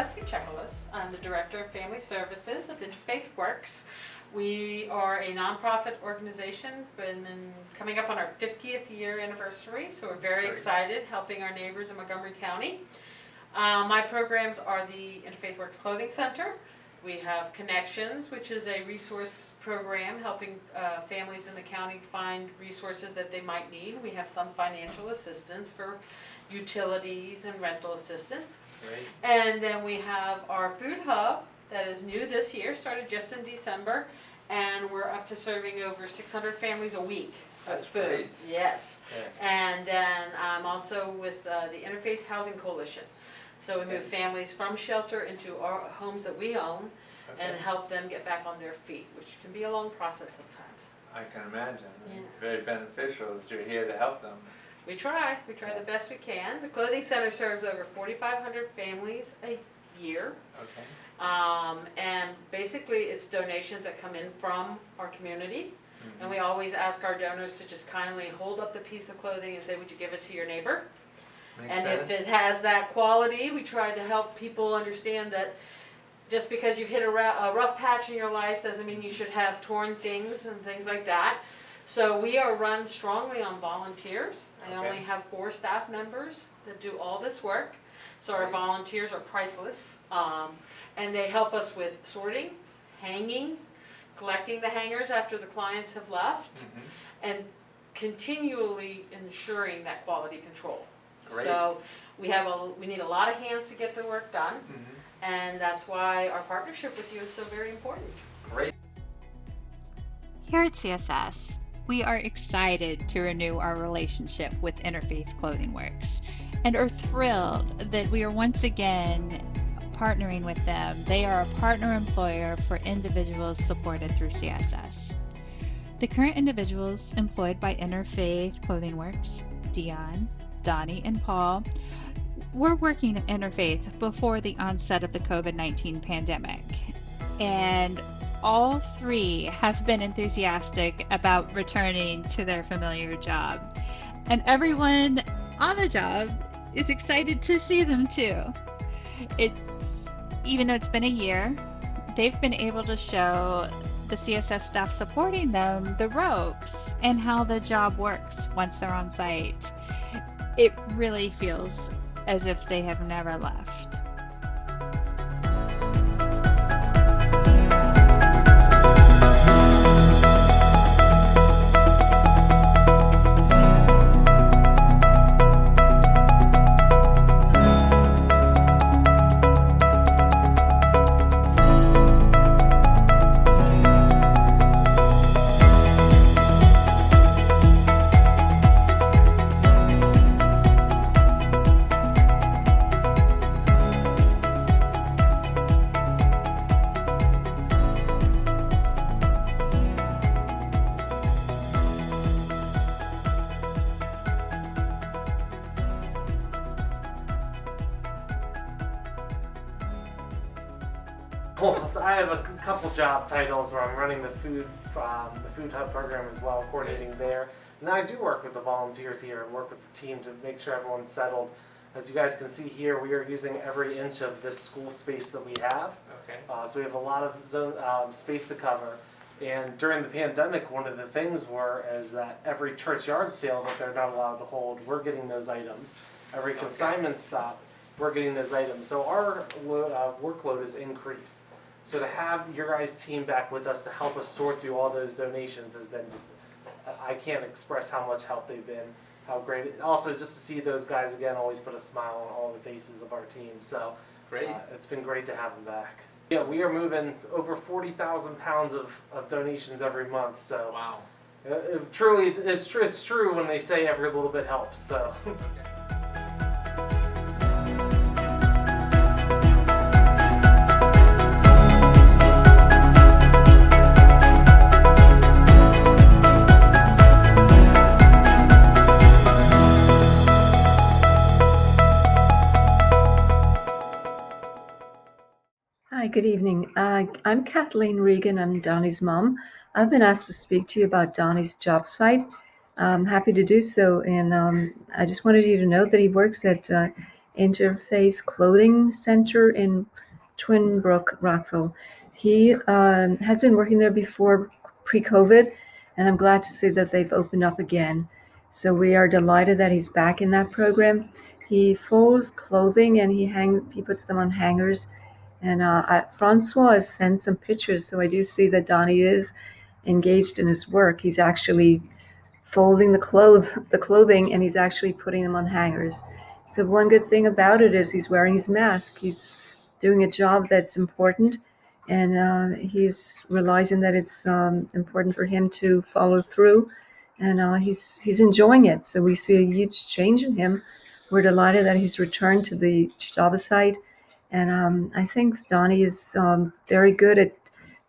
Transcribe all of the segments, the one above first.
Betsy Checkless. I'm the Director of Family Services of Interfaith Works. We are a nonprofit organization, coming up on our 50th year anniversary, so we're very excited helping our neighbors in Montgomery County. My programs are the Interfaith Works Clothing Center. We have Connections, which is a resource program helping families in the county find resources that they might need. We have some financial assistance for utilities and rental assistance. Great. And then we have our food hub that is new this year, started just in December, and we're up to serving over 600 families a week That's with food. great. Yes. Yeah. And then I'm also with the Interfaith Housing Coalition. So we move families from shelter into our homes that we own and help them get back on their feet, which can be a long process sometimes. I can imagine. Yeah. It's very beneficial that you're here to help them. We try the best we can. The Clothing Center serves over 4,500 families a year. Okay. And basically it's donations that come in from our community. And we always ask our donors to just kindly hold up the piece of clothing and say, would you give it to your neighbor? Makes And sense. if it has that quality, we try to help people understand that just because you've hit a rough patch in your life doesn't mean you should have torn things and things like that. So we are run strongly on volunteers. I only have 4 staff members that do all this work. So our volunteers are priceless. And they help us with sorting, hanging, collecting the hangers after the clients have left, and continually ensuring that quality control. Great. So we need a lot of hands to get the work done, and that's why our partnership with you is so very important. Great. Here at CSS, we are excited to renew our relationship with Interfaith Clothing Works and are thrilled that we are once again partnering with them. They are a partner employer for individuals supported through CSS. The current individuals employed by Interfaith Clothing Works, Deion, Donnie, and Paul, were working at Interfaith before the onset of the COVID-19 pandemic. And all 3 have been enthusiastic about returning to their familiar job. And everyone on the job is excited to see them too. Even though it's been a year, they've been able to show the CSS staff supporting them the ropes and how the job works once they're on site. It really feels as if they have never left. Well, so I have a couple job titles where I'm running the food hub program as well, coordinating there. And then I do work with the volunteers here and work with the team to make sure everyone's settled. As you guys can see here, we are using every inch of this school space that we have. Okay. So we have a lot of space to cover. And during the pandemic, one of the things is that every church yard sale that they're not allowed to hold, we're getting those items. Every consignment stop, we're getting those items. So our workload is increased. So to have your guys' team back with us to help us sort through all those donations has been just, I can't express how much help they've been, how great. Also, just to see those guys again always put a smile on all the faces of our team. So Great. It's been great to have them back. Yeah, we are moving over 40,000 pounds of donations every month. So Wow. It's true when they say every little bit helps. So. Hi, good evening. I'm Kathleen Regan. I'm Donnie's mom. I've been asked to speak to you about Donnie's job site. I'm happy to do so. And I just wanted you to know that he works at Interfaith Clothing Center in Twin Brook, Rockville. He has been working there before pre-COVID, and I'm glad to see that they've opened up again. So we are delighted that he's back in that program. He folds clothing and he puts them on hangers. And Francois has sent some pictures, so I do see that Donnie is engaged in his work. He's actually folding the clothing, and he's actually putting them on hangers. So one good thing about it is he's wearing his mask. He's doing a job that's important, and he's realizing that it's important for him to follow through, and he's enjoying it. So we see a huge change in him. We're delighted that he's returned to the job site. And I think Donnie is very good at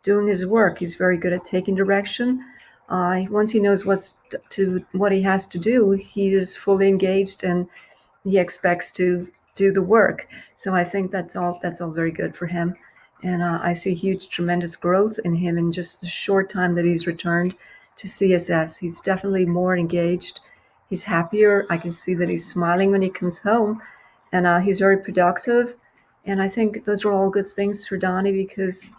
doing his work. He's very good at taking direction. Once he knows what he has to do, he is fully engaged and he expects to do the work. So I think that's all very good for him. And I see huge, tremendous growth in him in just the short time that he's returned to CSS. He's definitely more engaged. He's happier. I can see that he's smiling when he comes home, and he's very productive. And I think those are all good things for Donnie because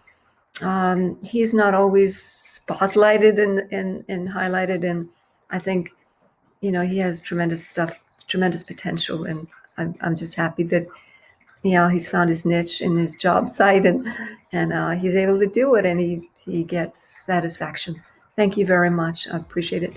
he's not always spotlighted and highlighted. And I think, he has tremendous potential. And I'm just happy that, he's found his niche in his job site and he's able to do it and he gets satisfaction. Thank you very much. I appreciate it.